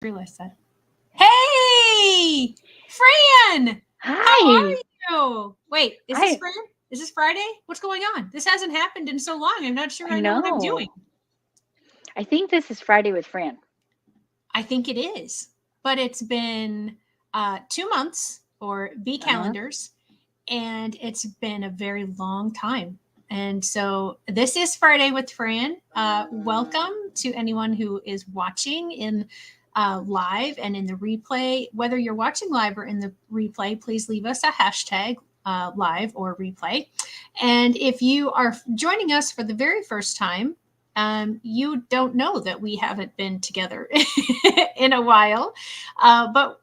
Realize that. Hey, Fran, how are Hi. you? Wait, is this I Fran? Is this Friday? What's going on? This hasn't happened in so long. I'm not sure I I know what I'm know. doing. I think this is Friday with Fran. I think it is, but it's been 2 months or B Uh-huh. calendars, and it's been a very long time. And so this is Friday with Fran. Welcome to anyone who is watching in live and in the replay. Whether you're watching live or in the replay, please leave us a hashtag live or replay. And if you are joining us for the very first time, you don't know that we haven't been together in a while. But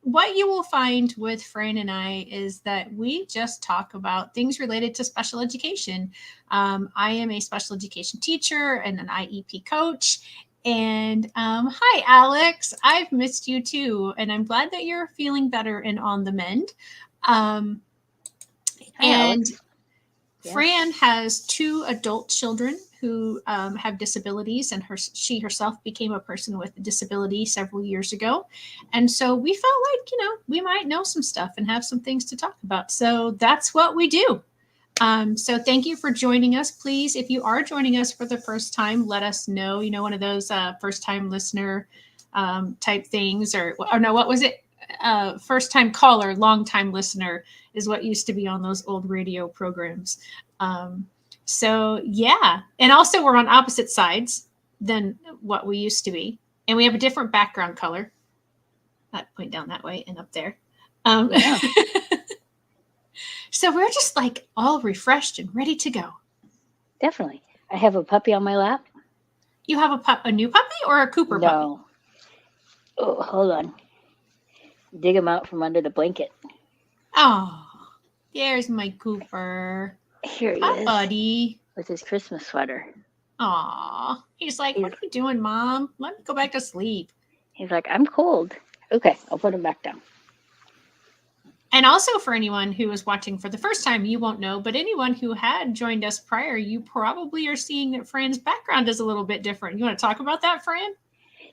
what you will find with Fran and I is that we just talk about things related to special education. I am a special education teacher and an IEP coach. And hi, Alex. I've missed you too. And I'm glad that you're feeling better and on the mend. Um, Hi, and Alex. Yeah. Fran has two adult children who have disabilities, and she herself became a person with a disability several years ago. And so we felt like, we might know some stuff and have some things to talk about. So that's what we do. So thank you for joining us. Please, if you are joining us for the first time, let us know. One of those first time listener type things, or no, what was it? First time caller, long time listener is what used to be on those old radio programs. Um, so yeah, and also we're on opposite sides than what we used to be, and we have a different background color. That point down that way and up there. Um, Yeah. so we're just like all refreshed and ready to go. Definitely. I have a puppy on my lap. You have a new puppy or a Cooper puppy? No. Oh, hold on. Dig him out from under the blanket. Oh, there's my Cooper. Here he Hi, is buddy. with his Christmas sweater. Aw. He's like, He's what are you doing, Mom? Let me go back to sleep. he's like, I'm cold. Okay, I'll put him back down. And also, for anyone who is watching for the first time, you won't know, but anyone who had joined us prior, you probably are seeing that Fran's background is a little bit different. You want to talk about that, Fran?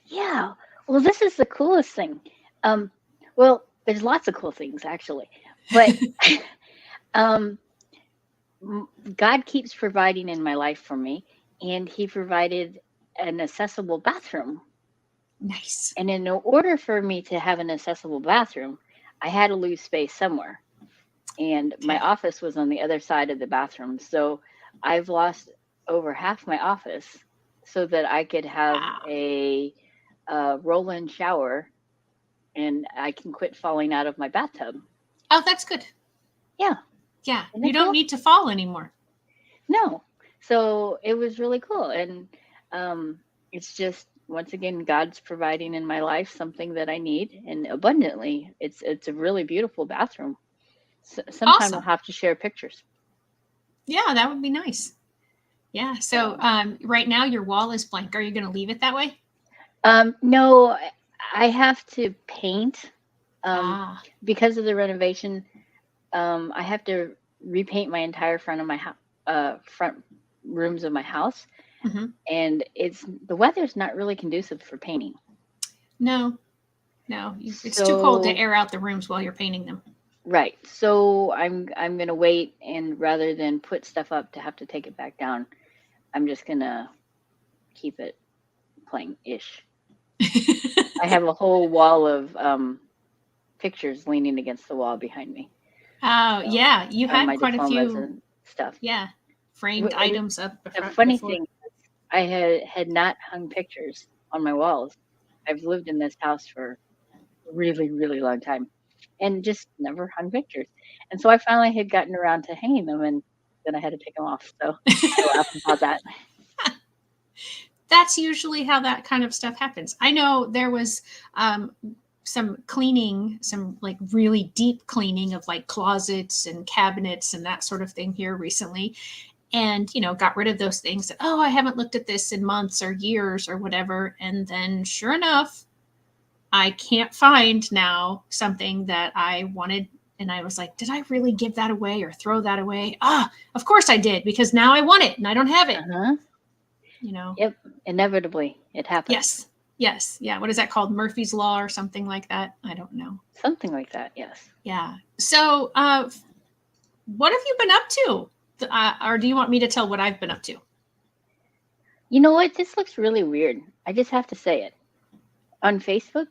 Yeah. Well, this is the coolest thing. Um, well, there's lots of cool things actually. But um God keeps providing in my life for me, and He provided an accessible bathroom. Nice. And in order for me to have an accessible bathroom, I had to lose space somewhere. And my Okay. office was on the other side of the bathroom. So I've lost over half my office so that I could have Wow. a roll in shower and I can quit falling out of my bathtub. Oh, that's good. Yeah. Yeah. Isn't You that don't cool? need to fall anymore. No. So it was really cool. And it's just, once again, God's providing in my life something that I need and abundantly. It's a really beautiful bathroom. Sometime we'll Awesome. have to share pictures. Yeah, that would be nice. Yeah. So So, right now your wall is blank. Are you going to leave it that way? no, I have to paint um, Ah, because of the renovation. I have to repaint my entire front rooms of my house, mm-hmm. and the weather's not really conducive for painting. No, no. It's too cold to So, air out the rooms while you're painting them. right. So I'm gonna wait, and rather than put stuff up to have to take it back down, I'm just gonna keep it plain ish. I have a whole wall of pictures leaning against the wall behind me. Oh, So yeah. You of had my quite a diplomas few, and stuff. yeah, framed And items up the before. funny thing, I had not hung pictures on my walls. I've lived in this house for a really, really long time and just never hung pictures. And so I finally had gotten around to hanging them, and then I had to take them off. So I laugh about that. That's usually how that kind of stuff happens. I know there was some cleaning, some like really deep cleaning of like closets and cabinets and that sort of thing here recently. And, got rid of those things that, oh, I haven't looked at this in months or years or whatever. And then sure enough, I can't find now something that I wanted. And I was like, did I really give that away or throw that away? Ah, of course I did, because now I want it and I don't have it. Uh-huh. You know, Yep. Inevitably, it happens. yes, Yes. Yeah. What is that called? Murphy's Law or something like that? I don't know. Something like that, yes. Yeah. So, what have you been up to? Or do you want me to tell what I've been up to? You know what? This looks really weird. I just have to say it. On Facebook,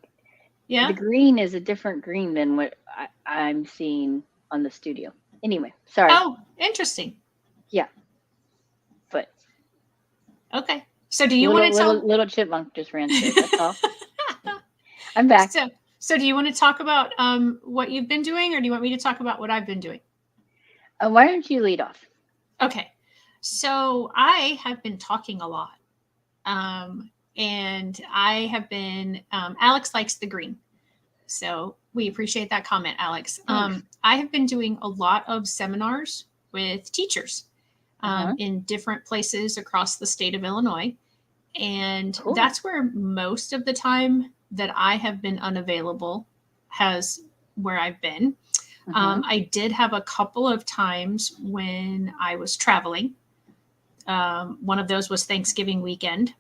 the Yeah. green is a different green than what I'm seeing on the studio. Anyway, sorry. Oh, interesting. Yeah, but Okay. So, do you want to tell? little chipmunk just ran through. That's all. I'm back. so, so do you want to talk about what you've been doing, or do you want me to talk about what I've been doing? Why don't you lead off? Okay. So I have been talking a lot. And I have been, Alex likes the green. So we appreciate that comment, Alex. Thanks. I have been doing a lot of seminars with teachers in different places across the state of Illinois. And Cool. that's where most of the time that I have been unavailable has where I've been. I did have a couple of times when I was traveling. One of those was Thanksgiving weekend,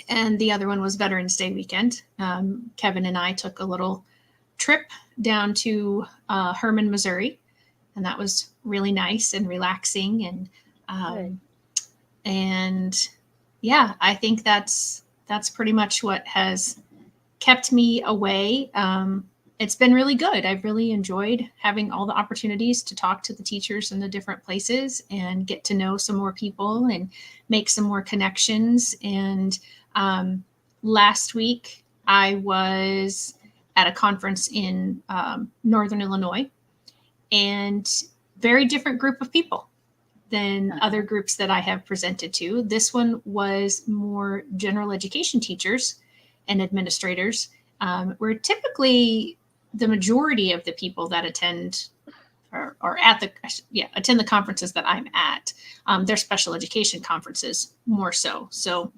and the other one was Veterans Day weekend. Kevin and I took a little trip down to Herman, Missouri, and that was really nice and relaxing. And yeah, I think that's pretty much what has kept me away. It's been really good. I've really enjoyed having all the opportunities to talk to the teachers in the different places and get to know some more people and make some more connections. And last week I was at a conference in Northern Illinois, and very different group of people than other groups that I have presented to. This one was more general education teachers and administrators, where typically the majority of the people that attend or attend the conferences that I'm at, they're special education conferences more so. So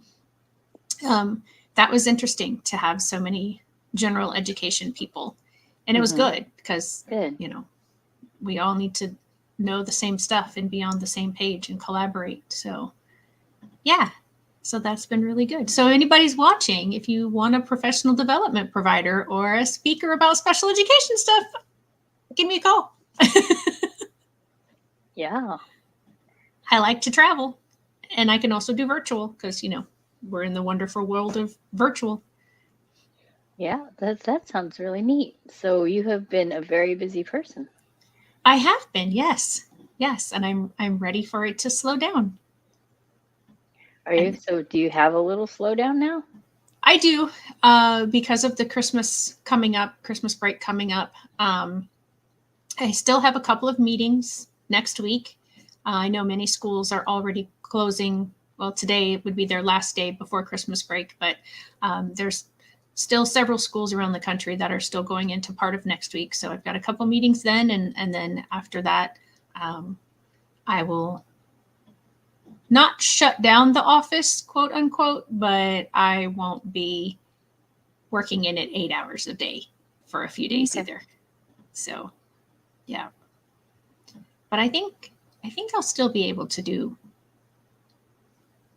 that was interesting to have so many general education people, and it was good because we all need to know the same stuff and be on the same page and collaborate. So yeah, so that's been really good. So anybody's watching, if you want a professional development provider or a speaker about special education stuff, give me a call. Yeah. I like to travel, and I can also do virtual because, we're in the wonderful world of virtual. Yeah, that sounds really neat. So you have been a very busy person. I have been, yes, and I'm ready for it to slow down. Are you? So do you have a little slowdown now? I do, because of the Christmas break coming up. I still have a couple of meetings next week. I know many schools are already closing. Well, today would be their last day before Christmas break, but there's still several schools around the country that are still going into part of next week. So I've got a couple meetings then, and then after that, I will not shut down the office, quote unquote, but I won't be working in it 8 hours a day for a few days either. So, yeah. But I think I'll still be able to do.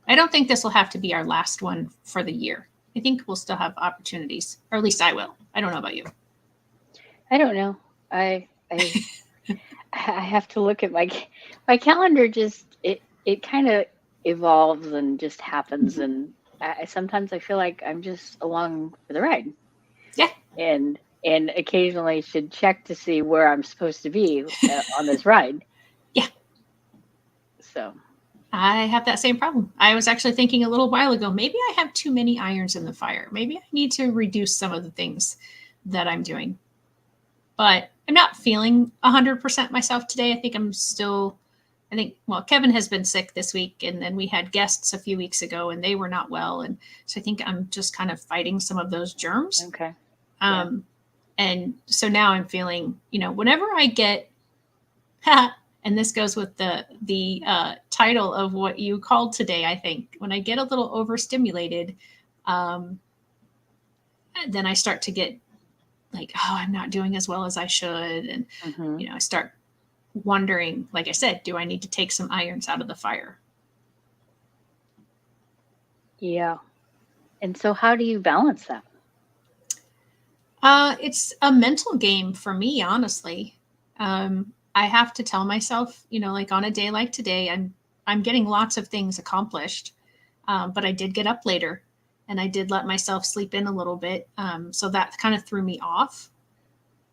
I don't think this will have to be our last one for the year. I think we'll still have opportunities, or at least I will. I don't know about you. I don't know. I have to look at my calendar. Just it kind of evolves and just happens, and sometimes I feel like I'm just along for the ride. Yeah. And occasionally should check to see where I'm supposed to be on this ride. Yeah. So I have that same problem. I was actually thinking a little while ago, maybe I have too many irons in the fire. Maybe I need to reduce some of the things that I'm doing. But I'm not feeling 100% myself today. Well, Kevin has been sick this week, and then we had guests a few weeks ago, and they were not well. And so I think I'm just kind of fighting some of those germs. Okay. And so now I'm feeling, whenever I get, and this goes with the title of what you called today, I think, when I get a little overstimulated, then I start to get like, oh, I'm not doing as well as I should. And, I start wondering, like I said, do I need to take some irons out of the fire? Yeah. And so how do you balance that? It's a mental game for me, honestly. I have to tell myself, like on a day like today, I'm getting lots of things accomplished, but I did get up later, and I did let myself sleep in a little bit, so that kind of threw me off.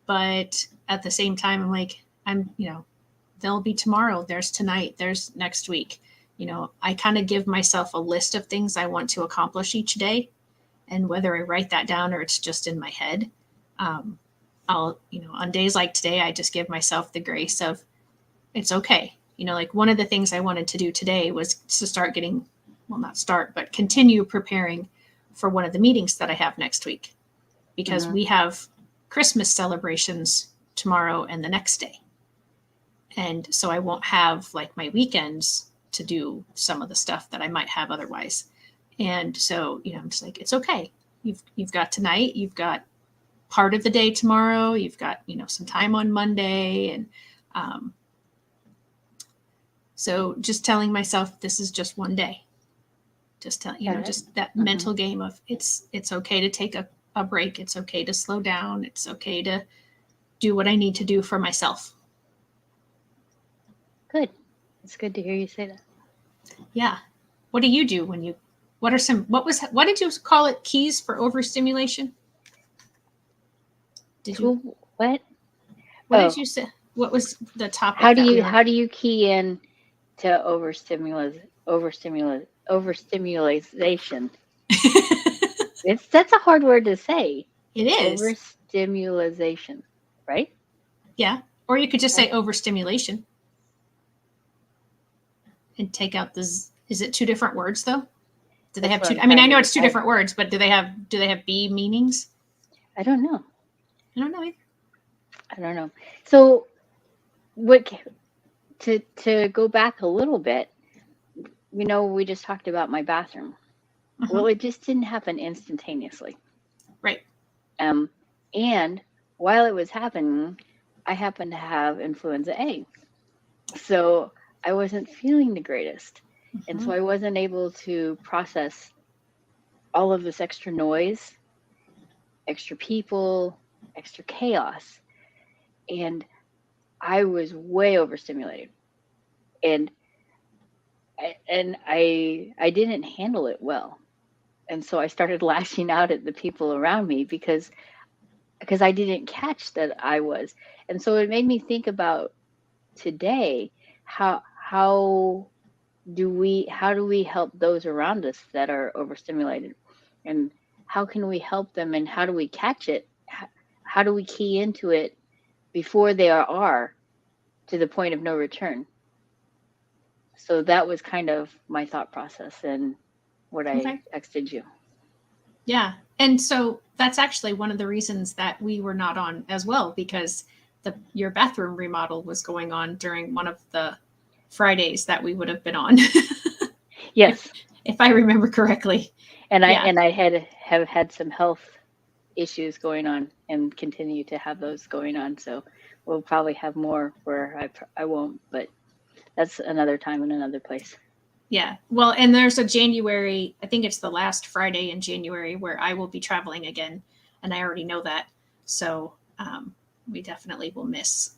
But at the same time, I'm like, there'll be tomorrow. There's tonight. There's next week. I kind of give myself a list of things I want to accomplish each day, and whether I write that down or it's just in my head, um, I'll, on days like today, I just give myself the grace of it's okay. Like one of the things I wanted to do today was to start getting, well, not start, but continue preparing for one of the meetings that I have next week, because we have Christmas celebrations tomorrow and the next day. And so I won't have like my weekends to do some of the stuff that I might have otherwise. And so, I'm just like, it's okay. You've got tonight, you've got part of the day tomorrow, you've got, some time on Monday. And so just telling myself this is just one day. Just tell, just that mental game of it's okay to take a break. It's okay to slow down. It's okay to do what I need to do for myself. Good. It's good to hear you say that. Yeah. What do you do when you, what did you call it? Keys for overstimulation? Did you, what? What did you say? What was the topic? How do you key in to overstimulation? That's a hard word to say. It is. Overstimulation, right? Yeah. Or you could just say overstimulation and take out is it two different words though? Do they have two? I mean, I know it's two different words, but do they have B meanings? I don't know. I don't know either. I don't know. So what, to go back a little bit, we just talked about my bathroom. Well, it just didn't happen instantaneously. Right. And while it was happening, I happened to have influenza A. So I wasn't feeling the greatest. And so I wasn't able to process all of this extra noise, extra people, extra chaos. And I was way overstimulated. And I didn't handle it well. And so I started lashing out at the people around me because I didn't catch that I was. And so it made me think about today, how do we help those around us that are overstimulated, and how can we help them, and how do we catch it? How do we key into it before they are to the point of no return? So that was kind of my thought process and what I texted you. Yeah. And so that's actually one of the reasons that we were not on as well, because your bathroom remodel was going on during one of the Fridays that we would have been on. Yes. If I remember correctly. And I have had some health issues going on and continue to have those going on. So we'll probably have more where I won't, but that's another time and another place. Yeah. Well, and there's a January, I think it's the last Friday in January where I will be traveling again. And I already know that. So we definitely will miss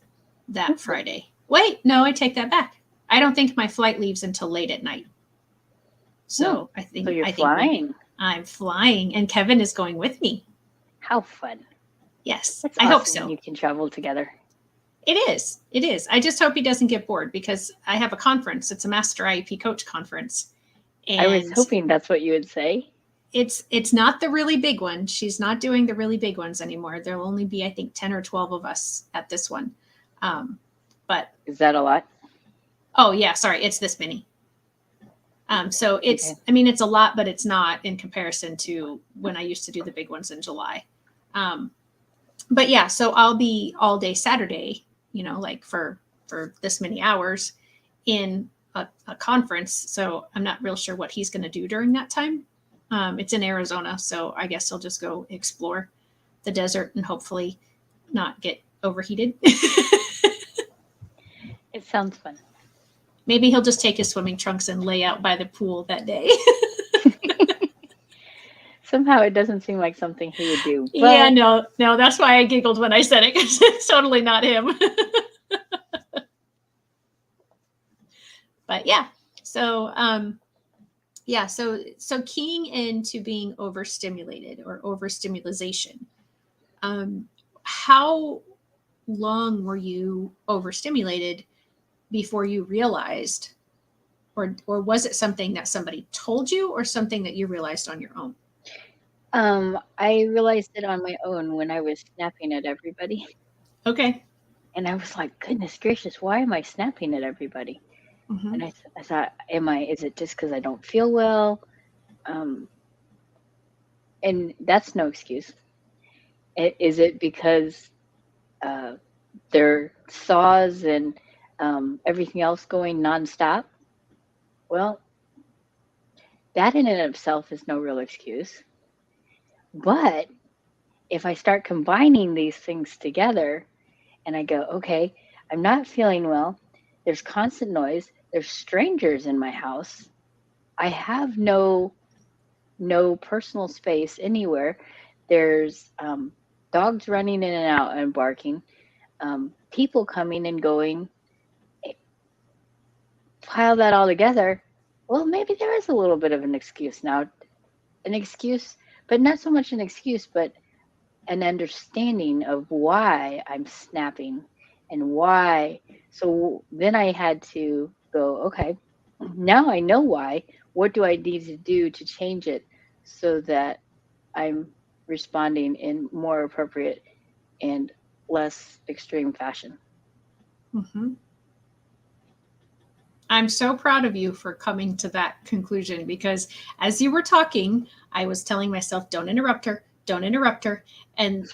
that Friday. Wait, no, I take that back. I don't think my flight leaves until late at night. So I think. So you're flying. I'm flying, and Kevin is going with me. How fun. Yes. That's I awesome hope so. You can travel together. It is. It is. I just hope he doesn't get bored, because I have a conference. It's a Master IEP Coach conference. And I was hoping that's what you would say. It's not the really big one. She's not doing the really big ones anymore. There'll only be, I think, 10 or 12 of us at this one. But is that a lot? Oh yeah, sorry, it's this many. So it's, okay. I mean, it's a lot, but it's not in comparison to when I used to do the big ones in July. But yeah, so I'll be all day Saturday, like for this many hours in a conference. So I'm not real sure what he's going to do during that time. It's in Arizona, so I guess he'll just go explore the desert and hopefully not get overheated. It sounds fun. Maybe he'll just take his swimming trunks and lay out by the pool that day. Somehow it doesn't seem like something he would do, Yeah, but no, that's why I giggled when I said it, because it's totally not him. But yeah, so yeah, so keying into being overstimulated or overstimulation. How long were you overstimulated before you realized, or was it something that somebody told you, or something that you realized on your own? I realized it on my own when I was snapping at everybody, Okay. and I was like, "Goodness gracious, why am I snapping at everybody?" Mm-hmm. And I thought, is it just because I don't feel well?" Um, and that's no excuse. Is it because uh, there are saws and everything else going nonstop? Well, that in and of itself is no real excuse. But if I start combining these things together and I go, okay, I'm not feeling well, there's constant noise, there's strangers in my house, I have no personal space anywhere. There's dogs running in and out and barking, people coming and going. Pile that all together, well, maybe there is a little bit of an excuse now. An excuse, but not so much an excuse, but an understanding of why I'm snapping and why. So then I had to go, okay, now I know why. What do I need to do to change it so that I'm responding in more appropriate and less extreme fashion? Mm-hmm. I'm so proud of you for coming to that conclusion, because as you were talking, I was telling myself, don't interrupt her, don't interrupt her. And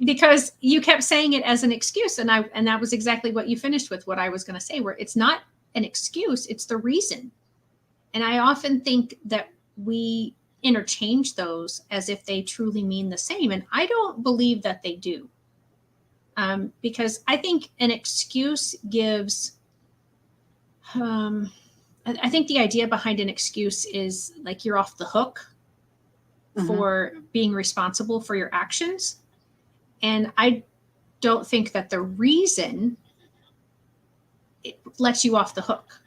because you kept saying it as an excuse, and that was exactly what you finished with, what I was going to say, where it's not an excuse, it's the reason. And I often think that we interchange those as if they truly mean the same, and I don't believe that they do. Because I think an excuse gives I think the idea behind an excuse is like you're off the hook Hmm. for being responsible for your actions. And I don't think that the reason it lets you off the hook.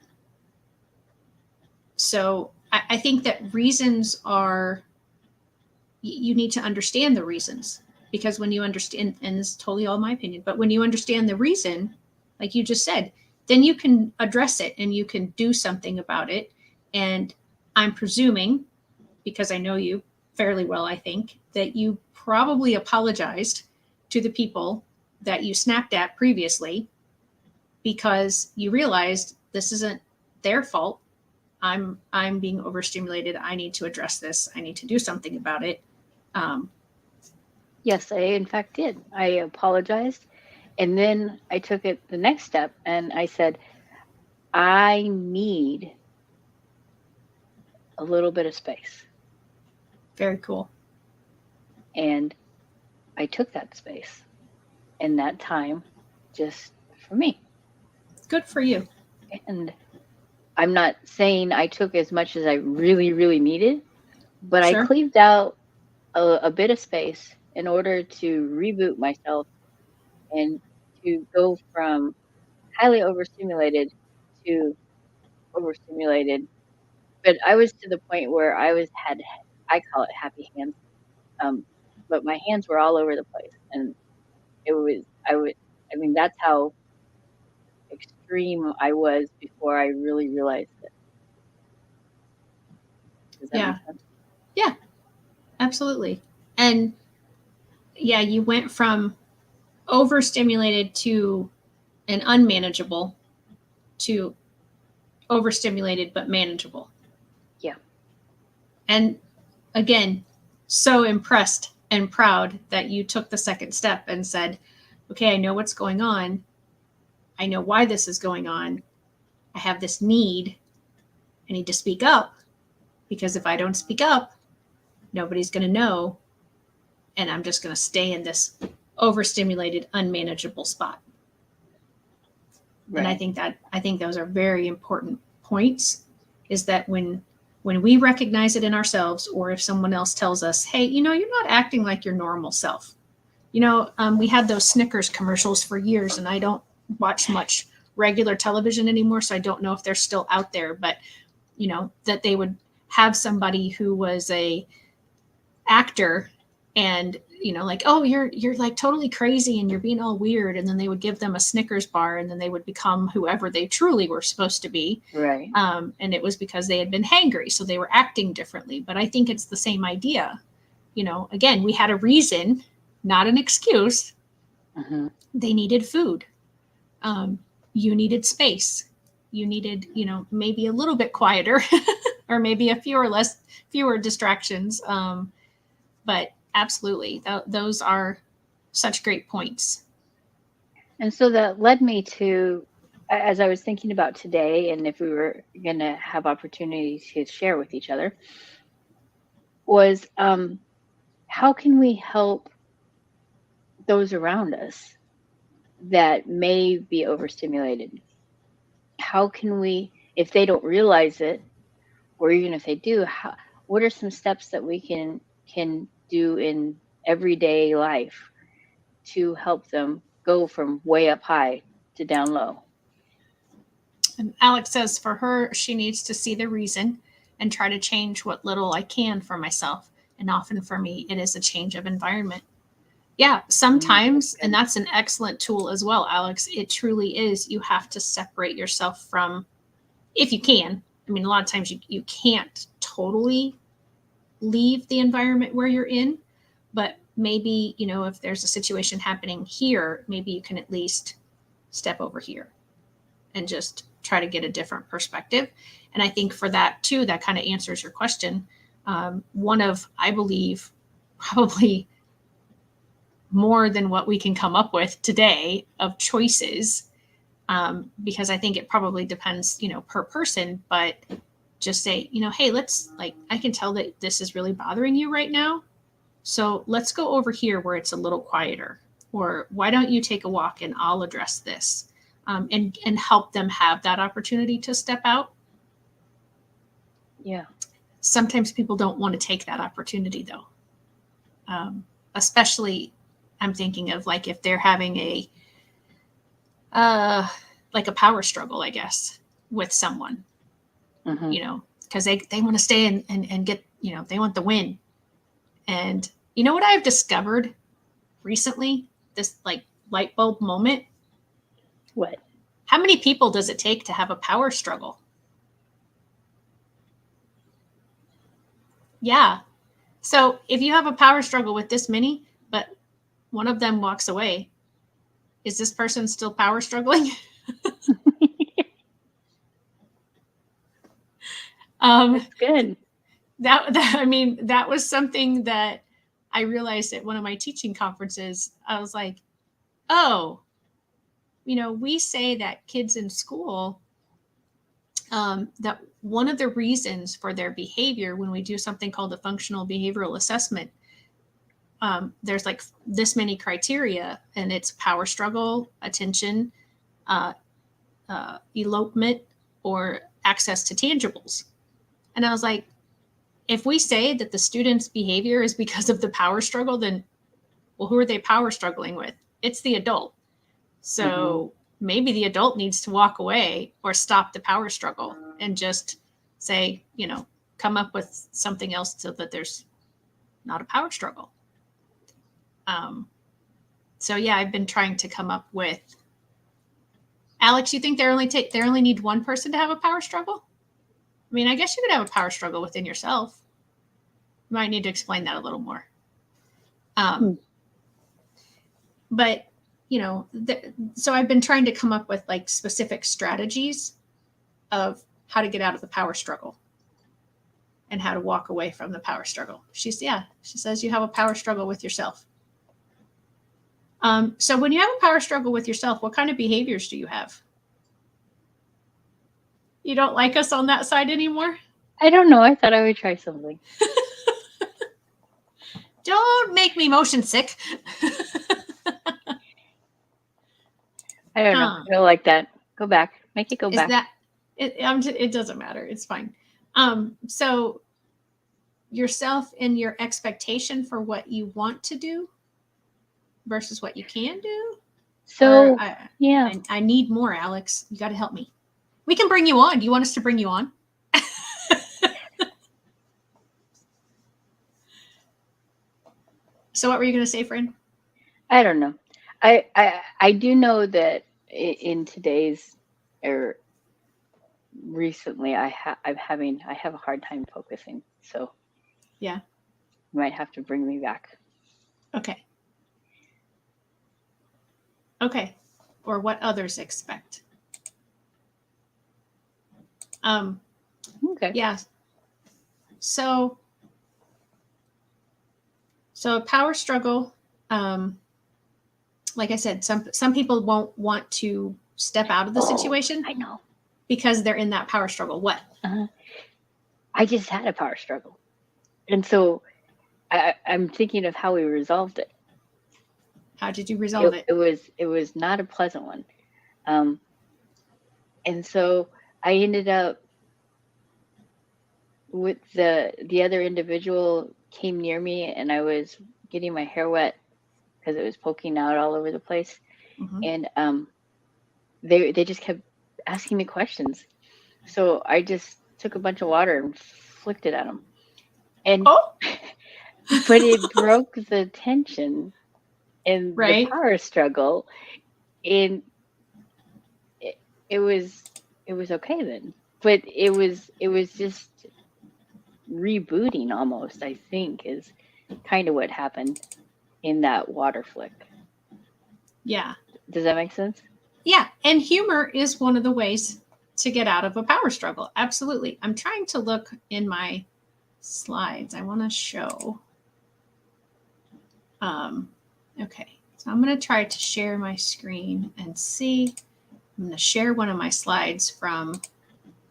So I think that reasons are, you need to understand the reasons, because when you understand, and this is totally all my opinion, but when you understand the reason, like you just said, then you can address it and you can do something about it. And I'm presuming, because I know you fairly well, I think, that you probably apologized to the people that you snapped at previously, because you realized this isn't their fault. I'm being overstimulated. I need to address this. I need to do something about it. Um, Yes, I in fact did. I apologized. And then I took it the next step and I said, I need a little bit of space. Very cool. And I took that space and that time just for me. Good for you. And I'm not saying I took as much as I really, really needed, but I Sure. cleaved out a bit of space in order to reboot myself and to go from highly overstimulated to overstimulated. But I was to the point where I call it happy hands. But my hands were all over the place, and it was I would I mean that's how extreme I was before I really realized it. Does that Yeah. make sense? Yeah, absolutely. And yeah, you went from overstimulated to an unmanageable to overstimulated but manageable. Yeah. And again, so impressed and proud that you took the second step and said, okay, I know what's going on. I know why this is going on. I have this need. I need to speak up, because if I don't speak up, nobody's going to know. And I'm just going to stay in this overstimulated, unmanageable spot. And Right. I think those are very important points, is that when When we recognize it in ourselves, or if someone else tells us, hey, you're not acting like your normal self. We had those Snickers commercials for years, and I don't watch much regular television anymore, so I don't know if they're still out there, but that they would have somebody who was a actor and like, oh, you're like totally crazy and you're being all weird, and then they would give them a Snickers bar, and then they would become whoever they truly were supposed to be. Right. And it was because they had been hangry, so they were acting differently. But I think it's the same idea. Again, we had a reason, not an excuse. Mm-hmm. They needed food. You needed space. You needed, maybe a little bit quieter or maybe fewer distractions. But absolutely, those are such great points. And so that led me to, as I was thinking about today, and if we were going to have opportunities to share with each other, was how can we help those around us that may be overstimulated? How can we, if they don't realize it, or even if they do, what are some steps that we can do in everyday life to help them go from way up high to down low? And Alex says for her, she needs to see the reason and try to change what little I can for myself. And often for me, it is a change of environment. Yeah, sometimes, and that's an excellent tool as well, Alex. It truly is. You have to separate yourself from, if you can. I mean, a lot of times you can't totally leave the environment where you're in, but maybe, if there's a situation happening here, maybe you can at least step over here and just try to get a different perspective. And I think for that too, that kind of answers your question. One of, I believe, probably more than what we can come up with today of choices, because I think it probably depends, per person, but just say, hey, I can tell that this is really bothering you right now. So let's go over here where it's a little quieter, or why don't you take a walk and I'll address this, and help them have that opportunity to step out. Yeah. Sometimes people don't want to take that opportunity though. Especially I'm thinking of like if they're having a power struggle, I guess, with someone, Mm-hmm. Because they want to stay and get, they want the win. And you know what I've discovered recently, this like light bulb moment? What? How many people does it take to have a power struggle? Yeah. So if you have a power struggle with this many, but one of them walks away, is this person still power struggling? That's good. That was something that I realized at one of my teaching conferences. I was like, oh, we say that kids in school, that one of the reasons for their behavior when we do something called the functional behavioral assessment, there's like this many criteria, and it's power struggle, attention, elopement, or access to tangibles. And I was like, if we say that the student's behavior is because of the power struggle, then, well, who are they power struggling with? It's the adult. So maybe the adult needs to walk away or stop the power struggle and just say, come up with something else so that there's not a power struggle. So yeah, I've been trying to come up with. Alex, you think they only need one person to have a power struggle? I mean, I guess you could have a power struggle within yourself. You might need to explain that a little more. But so I've been trying to come up with like specific strategies of how to get out of the power struggle and how to walk away from the power struggle. She says you have a power struggle with yourself. So when you have a power struggle with yourself, what kind of behaviors do you have? You don't like us on that side anymore? I don't know. I thought I would try something. Don't make me motion sick. I don't know. I don't like that. Go back. Make it go back. It doesn't matter. It's fine. So yourself and your expectation for what you want to do versus what you can do. Or So yeah. I need more, Alex. You got to help me. We can bring you on. Do you want us to bring you on? So what were you going to say, Fran? I don't know. I do know that in today's or recently I have a hard time focusing. So Yeah. you might have to bring me back. Okay. Okay. Or what others expect. Okay. Yeah. So a power struggle, like I said, some people won't want to step out of the situation. I know. Because they're in that power struggle. What? I just had a power struggle. And so I'm thinking of how we resolved it. How did you resolve it? It was not a pleasant one. And so I ended up with the other individual came near me and I was getting my hair wet because it was poking out all over the place. Mm-hmm. And they just kept asking me questions. So I just took a bunch of water and flicked it at them. And but it broke the tension and the power struggle. And it was okay then. But it was just rebooting almost, I think, is kind of what happened in that water flick. Yeah. Does that make sense? Yeah. And humor is one of the ways to get out of a power struggle. Absolutely. I'm trying to look in my slides. I want to show. Okay. So I'm going to try to share my screen and see. I'm going to share one of my slides from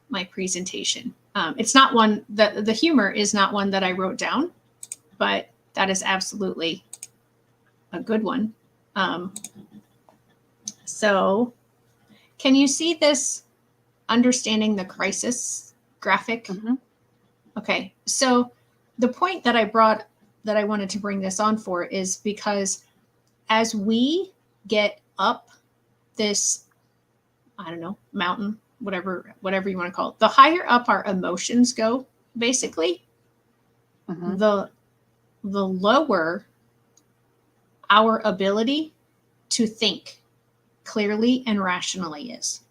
my presentation. It's not one that the humor is not one that I wrote down, but that is absolutely a good one. So can you see this understanding the crisis graphic? Mm-hmm. Okay. So the point that I wanted to bring this on for is because as we get up this, I don't know, mountain, whatever you want to call it, the higher up our emotions go, basically, Mm-hmm. the lower our ability to think clearly and rationally is.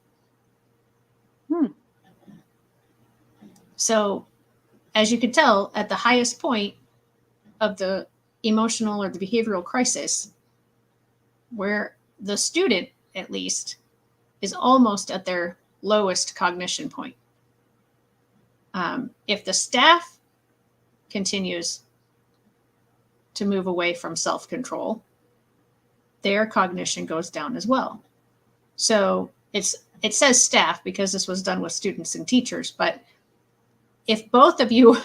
So, as you could tell, at the highest point of the emotional or the behavioral crisis, where the student, at least, is almost at their lowest cognition point. If the staff continues to move away from self-control, their cognition goes down as well. So it says staff because this was done with students and teachers, but if both of you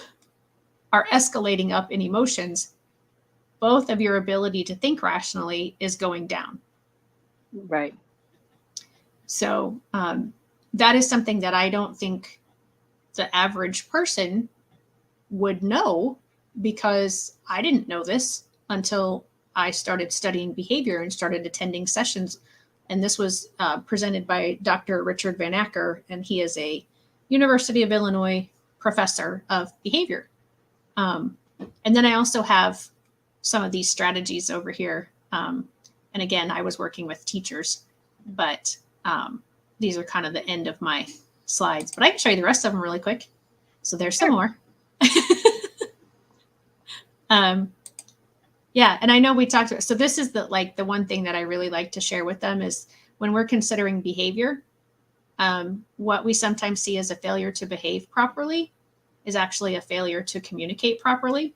are escalating up in emotions, both of your ability to think rationally is going down. Right. So that is something that I don't think the average person would know, because I didn't know this until I started studying behavior and started attending sessions. And this was presented by Dr. Richard Van Acker, and he is a University of Illinois professor of behavior. And then I also have some of these strategies over here. And again, I was working with teachers, but these are kind of the end of my slides. But I can show you the rest of them really quick. So there's some more. Yeah, and I know we talked about, so this is the one thing that I really like to share with them is when we're considering behavior, what we sometimes see as a failure to behave properly is actually a failure to communicate properly.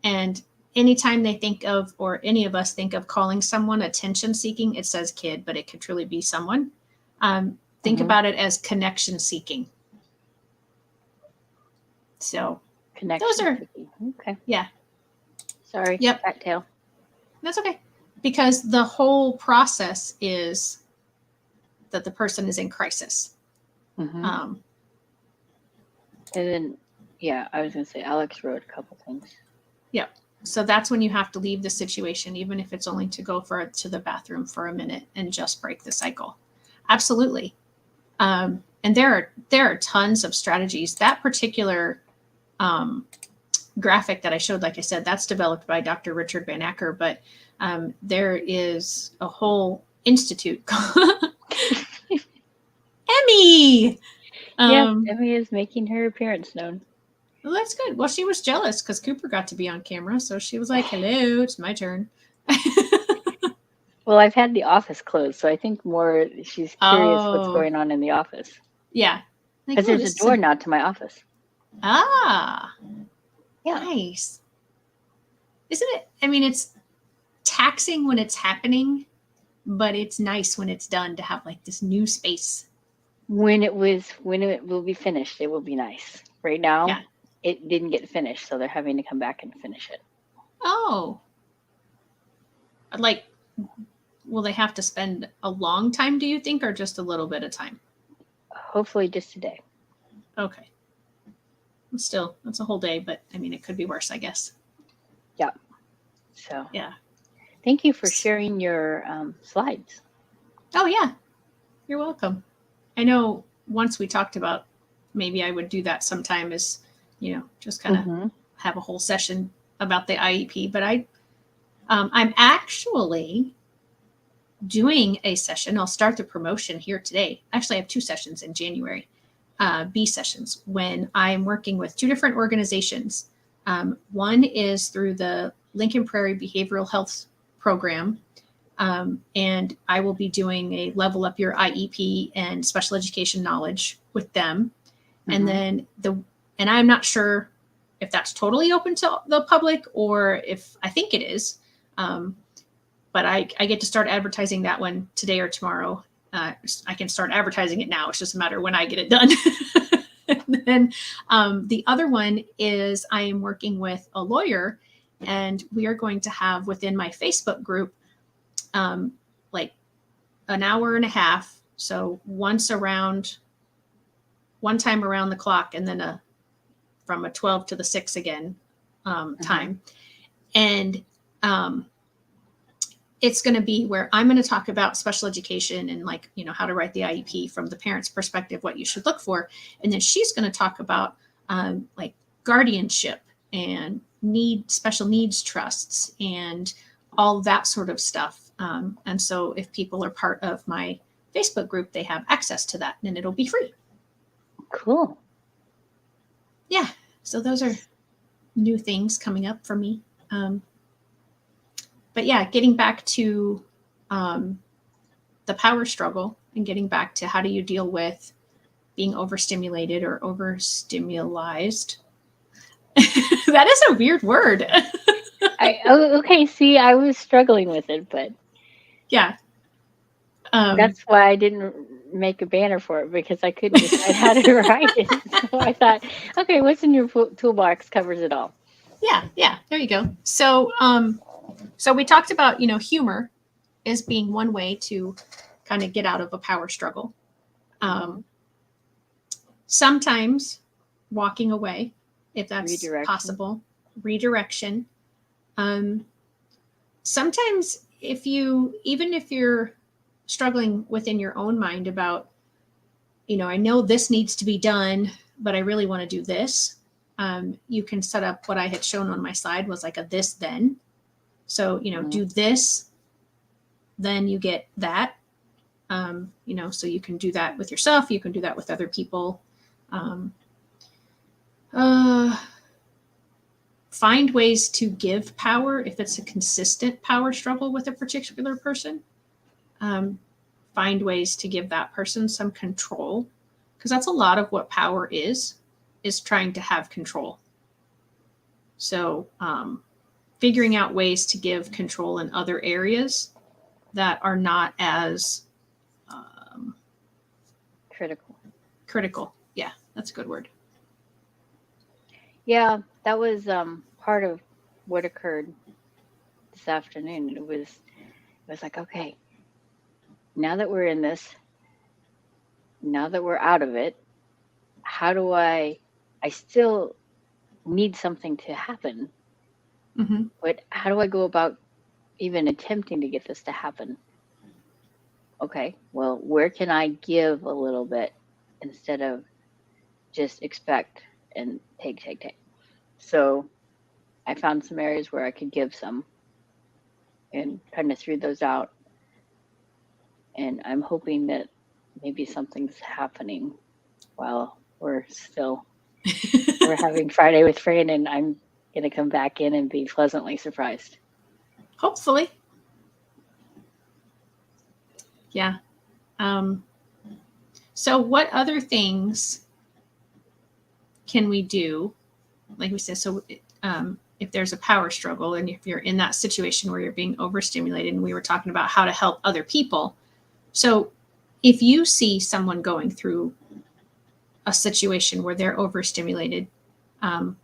And anytime they think of, or any of us think of calling someone attention seeking, it says kid, but it could truly be someone. Think about it as connection seeking. So those are, okay. Yeah. Sorry. Yep. Back tail. That's okay. Because the whole process is that the person is in crisis. And then, yeah, I was going to say Alex wrote a couple things. Yep. So that's when you have to leave the situation, even if it's only to go to the bathroom for a minute and just break the cycle. Absolutely. And there are tons of strategies. That particular graphic that I showed, like I said, that's developed by Dr. Richard Van Acker, but there is a whole institute called Emmy. Yes, Emmy is making her appearance known. Well, that's good. Well, she was jealous because Cooper got to be on camera, so she was like, "Hello, it's my turn." Well, I've had the office closed, so I think more she's curious what's going on in the office. Yeah. Because there's a door now to my office. Ah. Yeah. Nice. Isn't it? I mean, it's taxing when it's happening, but it's nice when it's done to have like this new space. When it will be finished, it will be nice. Right now, it didn't get finished, so they're having to come back and finish it. Oh. Like, will they have to spend a long time, do you think, or just a little bit of time? Hopefully just a day. Okay. Still, that's a whole day, but I mean, it could be worse, I guess. Yeah. So. Yeah. Thank you for sharing your slides. Oh, yeah. You're welcome. I know once we talked about maybe I would do that sometime as, just kind of have a whole session about the IEP, but I'm actually doing a session. I'll start the promotion here today. Actually, I have 2 sessions in January, B sessions, when I'm working with 2 different organizations. One is through the Lincoln Prairie Behavioral Health Program, and I will be doing a level up your IEP and special education knowledge with them. And then and I'm not sure if that's totally open to the public or if I think it is. But I get to start advertising that one today or tomorrow. I can start advertising it now. It's just a matter of when I get it done. And then the other one is I am working with a lawyer, and we are going to have within my Facebook group like an hour and a half. So one time around the clock, and then from a 12 to the 6 again time. And it's going to be where I'm going to talk about special education and how to write the IEP from the parent's perspective, what you should look for. And then she's going to talk about like guardianship and special needs trusts and all that sort of stuff. And so if people are part of my Facebook group, they have access to that, and it'll be free. Cool. Yeah. So those are new things coming up for me. But yeah, getting back to the power struggle and getting back to how do you deal with being overstimulated or overstimulized. That is a weird word. Okay, see, I was struggling with it, but yeah. That's why I didn't make a banner for it, because I couldn't decide how to write it. So I thought, okay, what's in your toolbox covers it all. Yeah, there you go. So so we talked about, humor as being one way to kind of get out of a power struggle. Sometimes walking away, if that's possible, redirection. Sometimes even if you're struggling within your own mind about, I know this needs to be done, but I really want to do this. You can set up what I had shown on my slide was like a this then. So, do this, then you get that. So you can do that with yourself. You can do that with other people. Find ways to give power if it's a consistent power struggle with a particular person. Find ways to give that person some control, because that's a lot of what power is trying to have control. So figuring out ways to give control in other areas that are not as critical. Yeah, that's a good word. Yeah, that was part of what occurred this afternoon. It was like, okay, now that we're in this, now that we're out of it, how do I I still need something to happen. Mm-hmm. But how do I go about even attempting to get this to happen? Okay, well, where can I give a little bit instead of just expect and take? So I found some areas where I could give some and kind of threw those out. And I'm hoping that maybe something's happening while we're having Friday with Fran, and I'm going to come back in and be pleasantly surprised. Hopefully. Yeah. Um, so what other things can we do? Like we said, so if there's a power struggle and if you're in that situation where you're being overstimulated, and we were talking about how to help other people. So if you see someone going through a situation where they're overstimulated, um,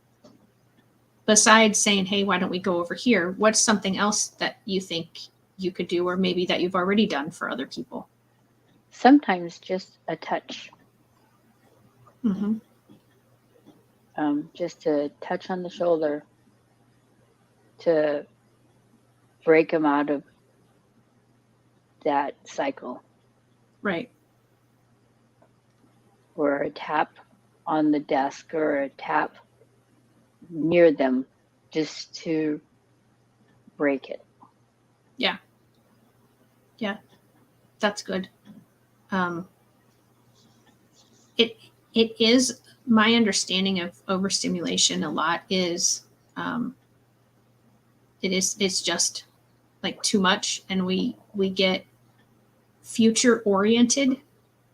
besides saying, hey, why don't we go over here? What's something else that you think you could do, or maybe that you've already done for other people? Sometimes just a touch, Mm-hmm. just to touch on the shoulder to break them out of that cycle, Right. or a tap on the desk or a tap near them just to break it. Yeah. Yeah. That's good. Um, it it is my understanding of overstimulation a lot is um, it's just like too much, and we get future oriented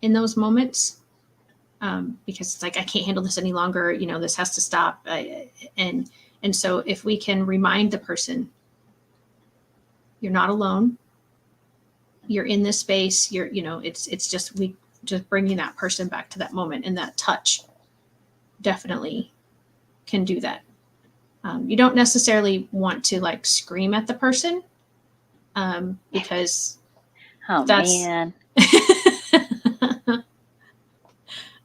in those moments, because it's like, I can't handle this any longer, this has to stop. And so if we can remind the person, you're not alone, you're in this space, it's just, we just bringing that person back to that moment, and that touch definitely can do that. You don't necessarily want to like scream at the person, because Oh, that's man.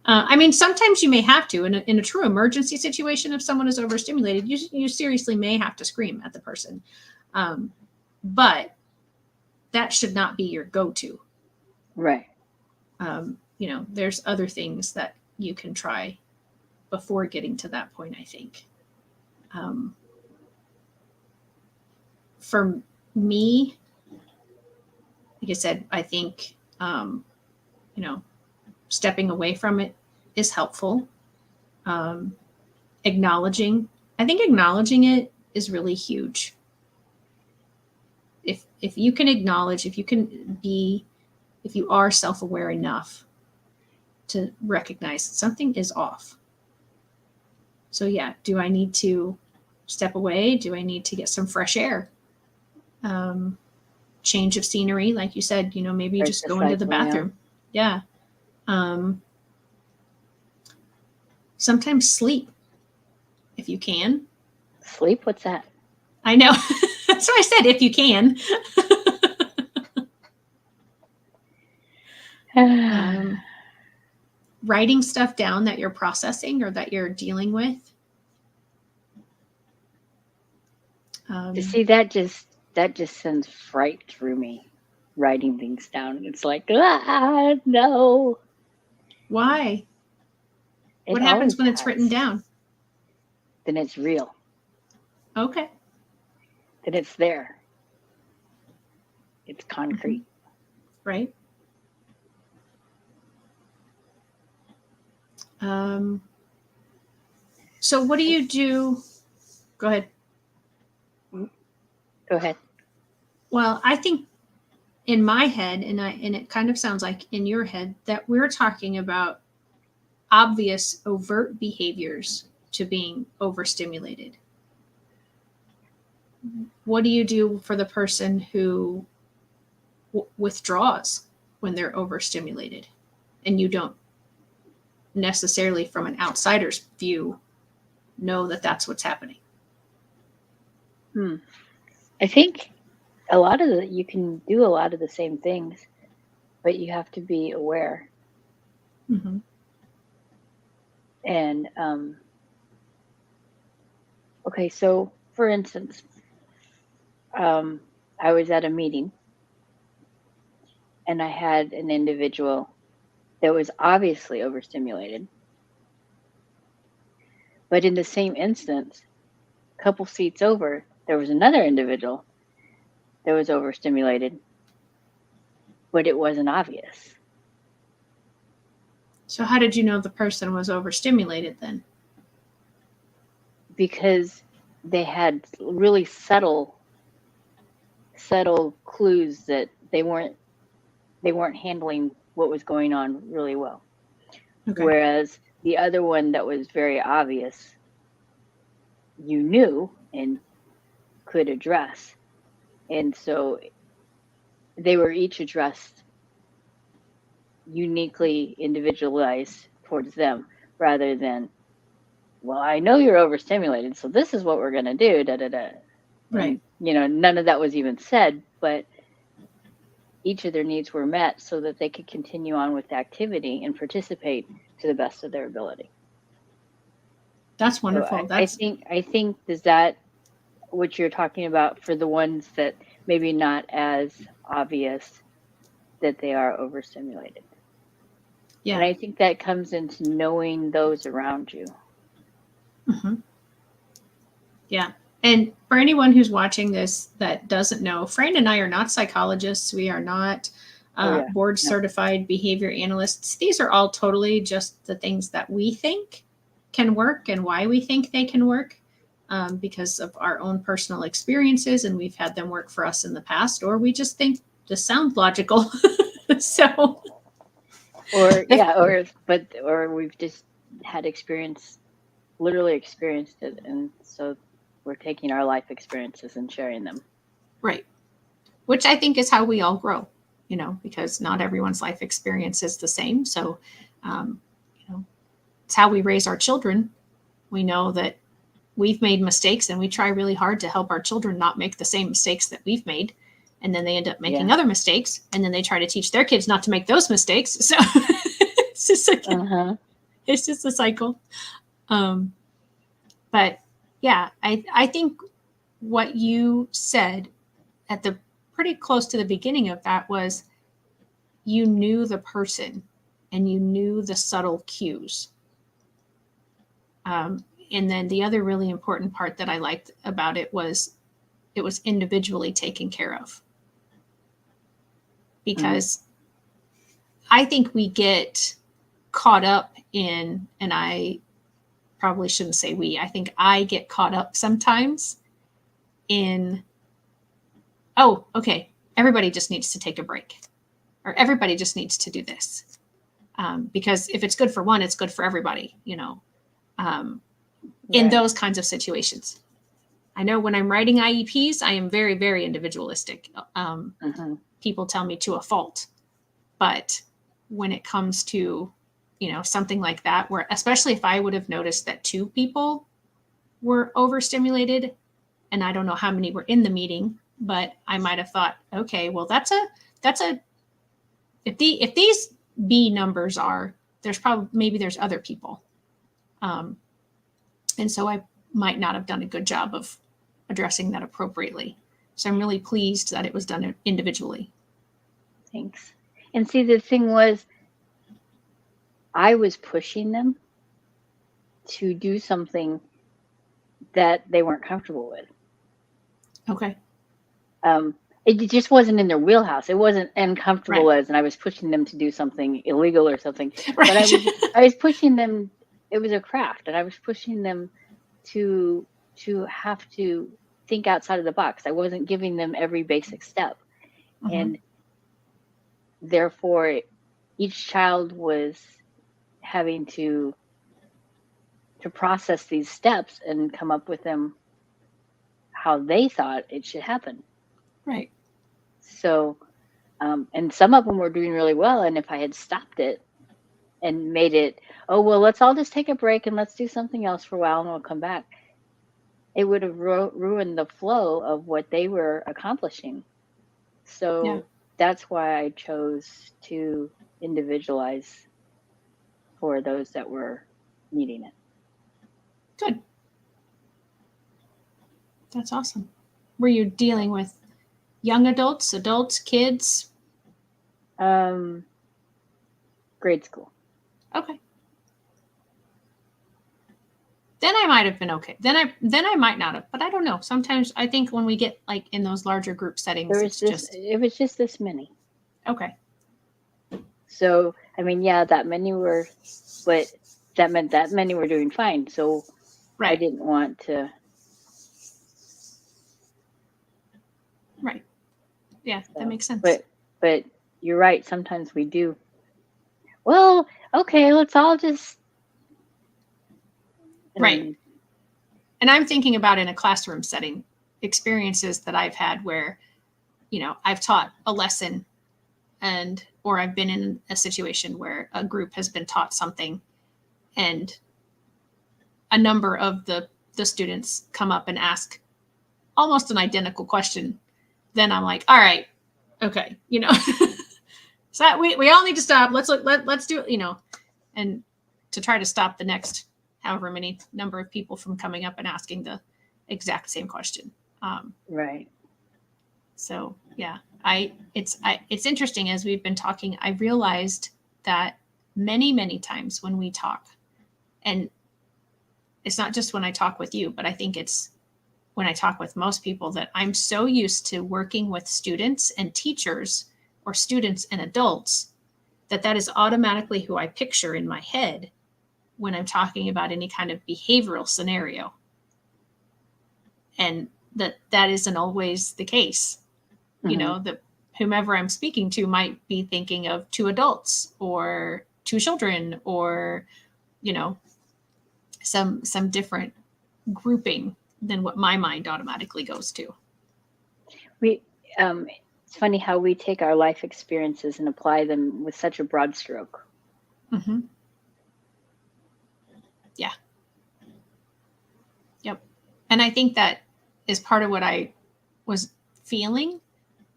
I mean, sometimes you may have to in a true emergency situation. If someone is overstimulated, you seriously may have to scream at the person, but that should not be your go-to. Right. There's other things that you can try before getting to that point, I think. For me, like I said, I think you know stepping away from it is helpful. um, I think acknowledging it is really huge. If you can acknowledge, if you are self-aware enough to recognize something is off. So yeah, do I need to step away? Do I need to get some fresh air? um, Change of scenery, like you said, maybe Break just the go into the cycle, yeah. bathroom. Yeah. um, Sometimes sleep, if you can. Sleep? What's that? I know. That's what I said, if you can. um, Writing stuff down that you're processing or that you're dealing with. You see, that just sends fright through me, writing things down. It's like, no. Why? It What happens always when it's written has. down? Then it's real. Okay. Then it's there. It's Mm-hmm. concrete. Right. So what do you do? Go ahead. Go ahead. Well, I think in my head, and it kind of sounds like in your head, that we're talking about obvious overt behaviors to being overstimulated. What do you do for the person who withdraws when they're overstimulated, and you don't necessarily, from an outsider's view, know that that's what's happening? I think you can do a lot of the same things, but you have to be aware. Mm-hmm. And Okay, so for instance, I was at a meeting and I had an individual that was obviously overstimulated. But in the same instance, a couple seats over, there was another individual that was overstimulated, but it wasn't obvious. So how did you know the person was overstimulated then? Because they had really subtle clues that they weren't handling what was going on really well. Okay. Whereas the other one that was very obvious, you knew and could address. And so they were each addressed uniquely individualized towards them rather than, well, I know you're overstimulated, so this is what we're going to do, da da da. Right. And, none of that was even said, but each of their needs were met so that they could continue on with the activity and participate to the best of their ability. That's So wonderful. I That's think is that what you're talking about for the ones that maybe not as obvious that they are overstimulated. yeah. And I think that comes into knowing those around you. Mm-hmm. Yeah. And for anyone who's watching this that doesn't know, Fran and I are not psychologists. We are not board No. certified behavior analysts. These are all totally just the things that we think can work and why we think they can work because of our own personal experiences. And we've had them work for us in the past, or we just think this sounds logical. So, Or we've just had literally experienced it, and so we're taking our life experiences and sharing them. right. Which I think is how we all grow, because not everyone's life experience is the same. So, um, it's how we raise our children. We know that we've made mistakes and we try really hard to help our children not make the same mistakes that we've made. And then they end up making other mistakes. And then they try to teach their kids not to make those mistakes. So it's just it's just a cycle. But yeah, I think what you said at the pretty close to the beginning of that was you knew the person and you knew the subtle cues. And then the other really important part that I liked about it was individually taken care of. Because I think we get caught up in, and I probably shouldn't say we, I think I get caught up sometimes in, oh, okay, everybody just needs to take a break, or everybody just needs to do this. Because if it's good for one, it's good for everybody, in those kinds of situations. I know when I'm writing IEPs, I am very, very individualistic. People tell me to a fault. But when it comes to, something like that, where especially if I would have noticed that two people were overstimulated, and I don't know how many were in the meeting, but I might have thought, okay, well, that's a if these B numbers are, maybe there's other people. And so I might not have done a good job of addressing that appropriately. So I'm really pleased that it was done individually. Thanks. And see, the thing was, I was pushing them to do something that they weren't comfortable with. Okay. It just wasn't in their wheelhouse. It wasn't uncomfortable and I was pushing them to do something illegal or something. Right. But I was pushing them. It was a craft, and I was pushing them to have to think outside of the box. I wasn't giving them every basic step, and therefore, each child was having to process these steps and come up with them how they thought it should happen. Right. So, and some of them were doing really well. And if I had stopped it and made it, oh, well, let's all just take a break and let's do something else for a while and we'll come back, it would have ruined the flow of what they were accomplishing. So that's why I chose to individualize for those that were needing it. Good. That's awesome. Were you dealing with young adults, kids? Grade school. Okay. Then I might have been okay. Then I might not have, but I don't know. Sometimes I think when we get like in those larger group settings, It was just this many. Okay. So, I mean, yeah, that many were, but that meant that many were doing fine. So Right. I didn't want to. Right. Yeah, So, that makes sense. But you're right. Sometimes we do. Well, okay, let's all just. Right. And I'm thinking about in a classroom setting, experiences that I've had where, I've taught a lesson or I've been in a situation where a group has been taught something and a number of the students come up and ask almost an identical question. Then I'm like, all right, okay, so we all need to stop. Let's do it, and to try to stop the next however many number of people from coming up and asking the exact same question. Right. So yeah, it's interesting as we've been talking. I realized that many times when we talk, and it's not just when I talk with you, but I think it's when I talk with most people, that I'm so used to working with students and teachers or students and adults that is automatically who I picture in my head when I'm talking about any kind of behavioral scenario. And that isn't always the case. Mm-hmm. That whomever I'm speaking to might be thinking of two adults or two children or, some different grouping than what my mind automatically goes to. It's funny how we take our life experiences and apply them with such a broad stroke. Mm-hmm. Yeah. Yep. And I think that is part of what I was feeling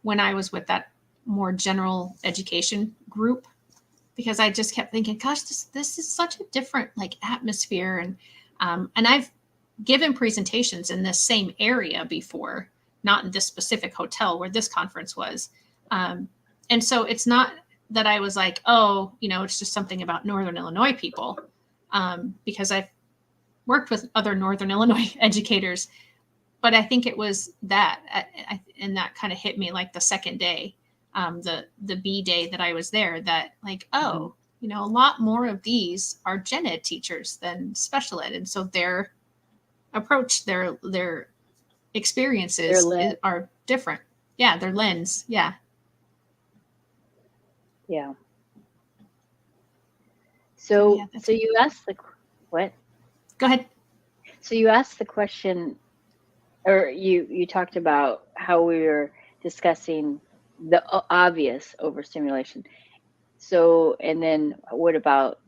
when I was with that more general education group, because I just kept thinking, gosh, this is such a different like atmosphere. And I've given presentations in this same area before, not in this specific hotel where this conference was. And so it's not that I was like, oh, it's just something about Northern Illinois people, because I've worked with other Northern Illinois educators. But I think it was that, and that kind of hit me like the second day, the B day that I was there, that like, oh, a lot more of these are gen ed teachers than special ed. And so their approach, their experiences are different. Yeah, their lens. Yeah. Yeah. So you asked what? Go ahead. So you asked the question, or you talked about how we were discussing the obvious overstimulation. So, and then what about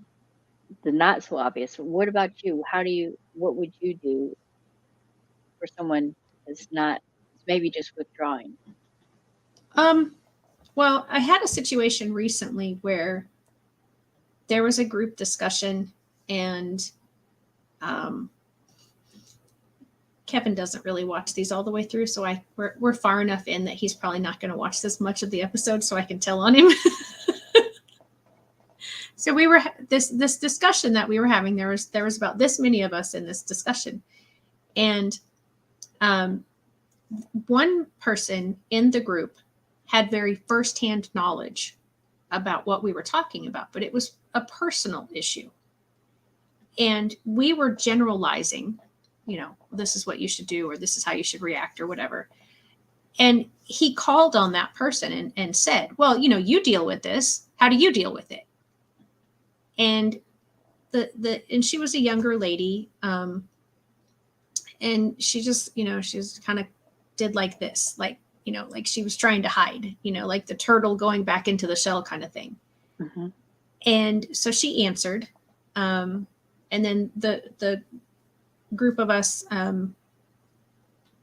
the not so obvious? What about you? What would you do for someone that's not maybe just withdrawing? Well, I had a situation recently where there was a group discussion, and Kevin doesn't really watch these all the way through, so we're far enough in that he's probably not going to watch this much of the episode, so I can tell on him. So we were this discussion that we were having. There was about this many of us in this discussion, and one person in the group had very firsthand knowledge about what we were talking about, but it was a personal issue, and we were generalizing. This is what you should do, or this is how you should react, or whatever. And he called on that person and said, well, you deal with this. How do you deal with it? And and she was a younger lady. And she just, she was kind of did like this, like, like she was trying to hide, like the turtle going back into the shell kind of thing. Mm-hmm. And so she answered. And then the group of us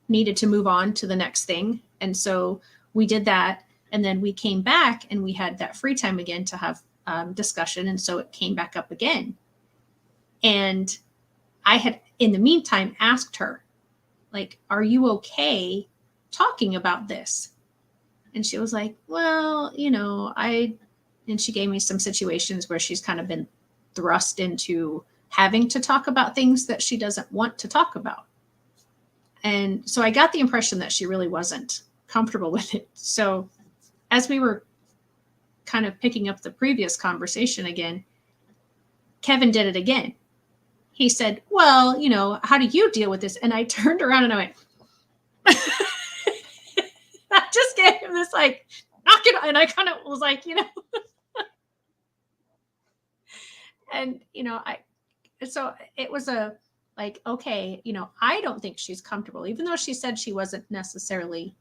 needed to move on to the next thing. And so we did that. And then we came back and we had that free time again to have discussion. And so it came back up again. And I had, in the meantime, asked her, like, are you okay talking about this? And she was like, well, and she gave me some situations where she's kind of been thrust into having to talk about things that she doesn't want to talk about. And so I got the impression that she really wasn't comfortable with it. So as we were kind of picking up the previous conversation again, Kevin did it again. He said, well, how do you deal with this? And I turned around and I went, I just gave him this like, knock it. And I kind of was like, and, so it was a, like, okay, I don't think she's comfortable, even though she said she wasn't necessarily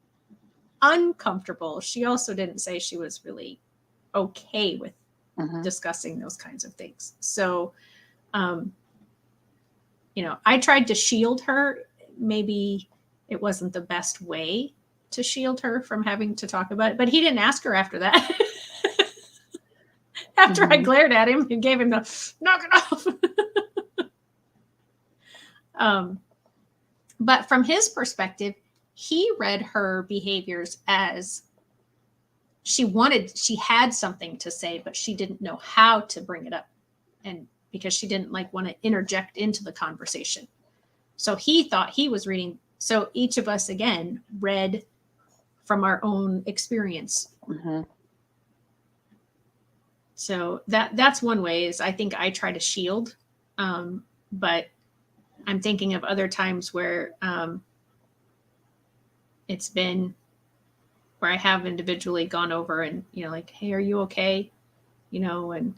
uncomfortable. She also didn't say she was really okay with discussing those kinds of things. So, I tried to shield her. Maybe it wasn't the best way to shield her from having to talk about it, but he didn't ask her after that. After I glared at him and gave him the knock it off. But from his perspective, he read her behaviors as she had something to say, but she didn't know how to bring it up. And because she didn't want to interject into the conversation. So he thought he was reading. So each of us, again, read from our own experience. So that's one way is I think I try to shield. But I'm thinking of other times where it's been where I have individually gone over and, like, hey, are you okay? And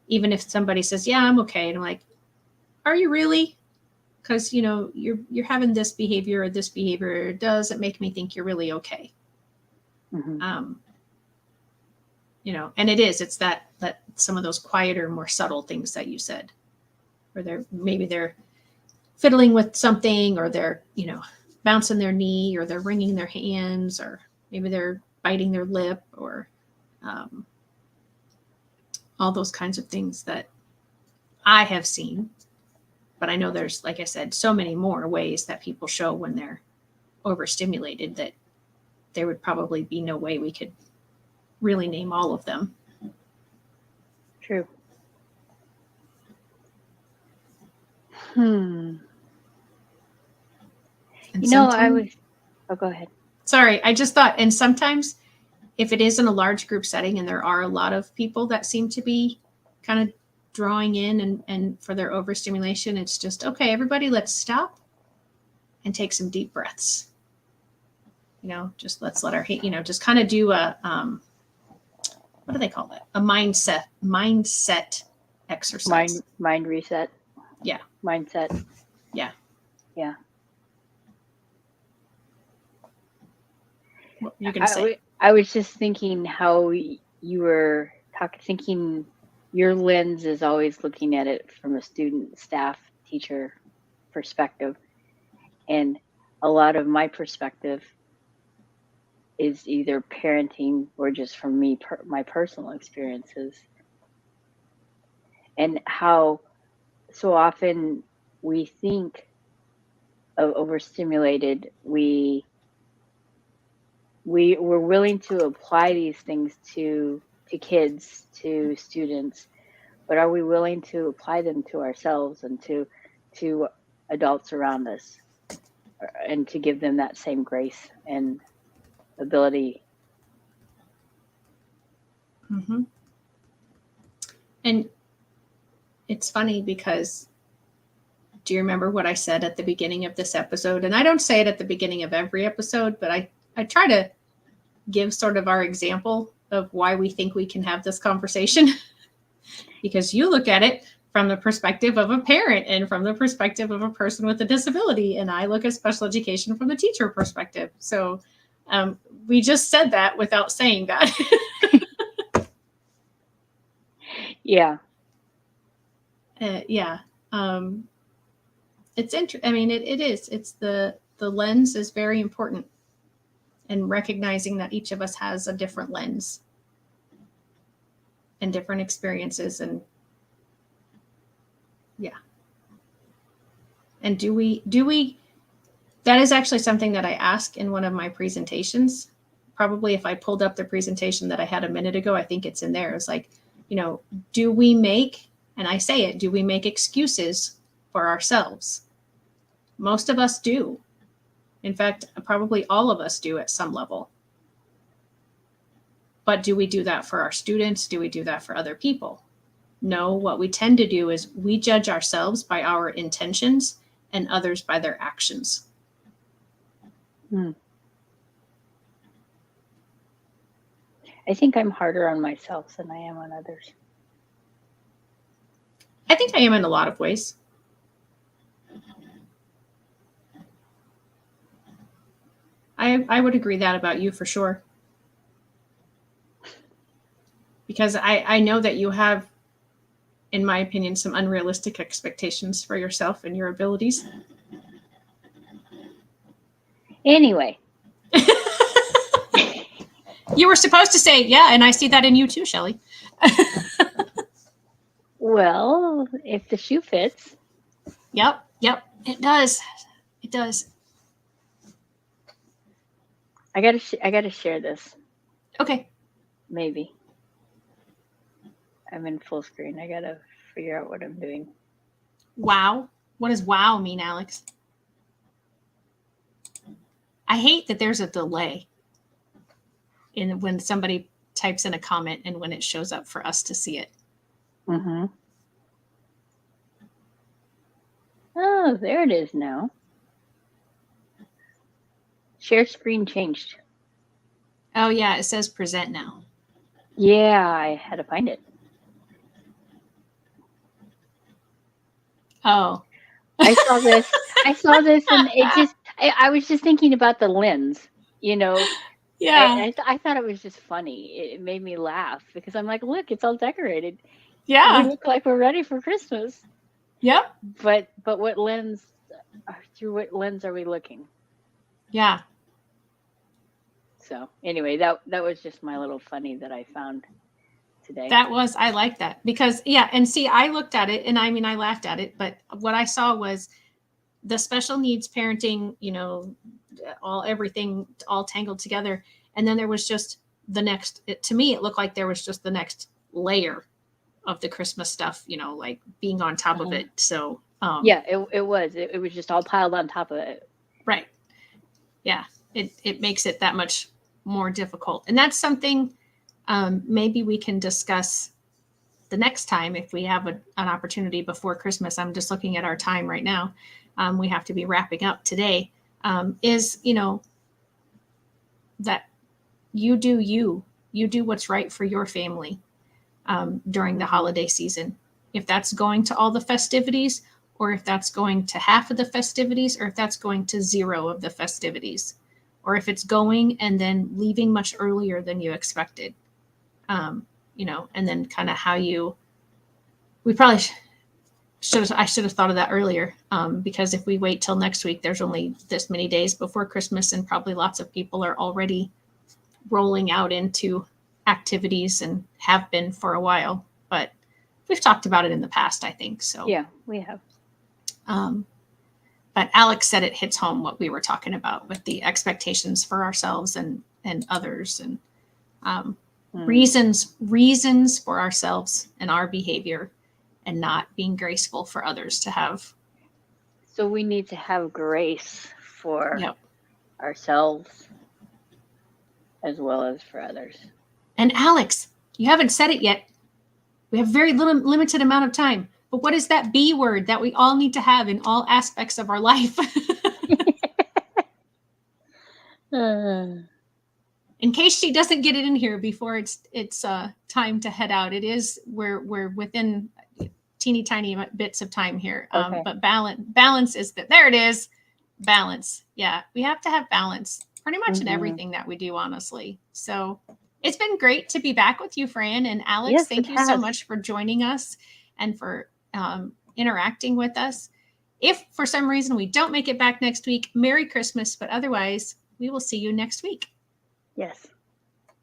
even if somebody says, yeah, I'm okay. And I'm like, are you really? Because, you're having this behavior or this behavior. Does it make me think you're really okay? And it's that some of those quieter, more subtle things that you said, where they're fiddling with something, or they're, bouncing their knee, or they're wringing their hands, or maybe they're biting their lip, or all those kinds of things that I have seen. But I know there's, like I said, so many more ways that people show when they're overstimulated that there would probably be no way we could really name all of them. True. Oh, go ahead. Sorry, I just thought, and sometimes if it is in a large group setting and there are a lot of people that seem to be kind of drawing in and for their overstimulation, it's just, okay, everybody, let's stop and take some deep breaths. Just let's let our, just kind of do a, what do they call that? A mindset exercise. Mind reset. Yeah. Mindset. Yeah. Yeah. What were you going to say? I was just thinking how you were thinking your lens is always looking at it from a student, staff, teacher perspective. And a lot of my perspective is either parenting or just from me, my personal experiences. And how so often we think of overstimulated, we're willing to apply these things to kids, to students, but are we willing to apply them to ourselves and to adults around us, and to give them that same grace and ability? And it's funny because, do you remember what I said at the beginning of this episode? And I don't say it at the beginning of every episode, but I try to give sort of our example of why we think we can have this conversation. Because you look at it from the perspective of a parent and from the perspective of a person with a disability. And I look at special education from the teacher perspective. So we just said that without saying that. Yeah. Yeah. It's interesting. I mean, it is. It's the lens is very important, and recognizing that each of us has a different lens and different experiences. And yeah. And do we That is actually something that I ask in one of my presentations. Probably if I pulled up the presentation that I had a minute ago, I think it's in there. It's like, do we make, and I say it, do we make excuses for ourselves? Most of us do. In fact, probably all of us do at some level. But do we do that for our students? Do we do that for other people? No, what we tend to do is we judge ourselves by our intentions and others by their actions. I think I'm harder on myself than I am on others. I think I am in a lot of ways. I would agree that about you for sure. Because I know that you have, in my opinion, some unrealistic expectations for yourself and your abilities. Anyway. You were supposed to say, yeah, and I see that in you too, Shelley. Well, if the shoe fits. Yep, it does. It does. I gotta share this. Okay. Maybe. I'm in full screen. I gotta figure out what I'm doing. Wow. What does wow mean, Alex? I hate that there's a delay in when somebody types in a comment and when it shows up for us to see it. Mm-hmm. Oh, there it is now. Share screen changed. Oh, yeah, it says present now. Yeah, I had to find it. Oh. I saw this and it just, I was just thinking about the lens, Yeah. I thought it was just funny. It made me laugh because I'm like, look, it's all decorated. Yeah. We look like we're ready for Christmas. Yep. But what lens, through what lens are we looking? Yeah. So anyway, that was just my little funny that I found today. I like that because, yeah. And see, I looked at it and I mean, I laughed at it, but what I saw was the special needs parenting, everything all tangled together. And then there was just the next, to me, it looked like there was just the next layer of the Christmas stuff, like being on top of it. So, yeah, it was just all piled on top of it. Right. Yeah. It makes it that much more difficult. And that's something maybe we can discuss the next time if we have an opportunity before Christmas. I'm just looking at our time right now. We have to be wrapping up today. Is, that you do what's right for your family during the holiday season. If that's going to all the festivities, or if that's going to half of the festivities, or if that's going to zero of the festivities, or if it's going and then leaving much earlier than you expected, and then kind of how we probably I should have thought of that earlier, because if we wait till next week, there's only this many days before Christmas, and probably lots of people are already rolling out into activities and have been for a while. But we've talked about it in the past, I think. So yeah, we have. But Alex said it hits home what we were talking about with the expectations for ourselves and others, and reasons for ourselves and our behavior, and not being graceful for others to have. So we need to have grace for ourselves as well as for others. And Alex, you haven't said it yet. We have very limited amount of time. But what is that B word that we all need to have in all aspects of our life? In case she doesn't get it in here before it's time to head out, it is we're within teeny tiny bits of time here. Okay. But balance is that there it is. Balance. Yeah, we have to have balance pretty much in everything that we do, honestly. So it's been great to be back with you, Fran and Alex. Yes, thank you so much for joining us and for interacting with us. If for some reason we don't make it back next week, Merry Christmas. But otherwise, we will see you next week. Yes.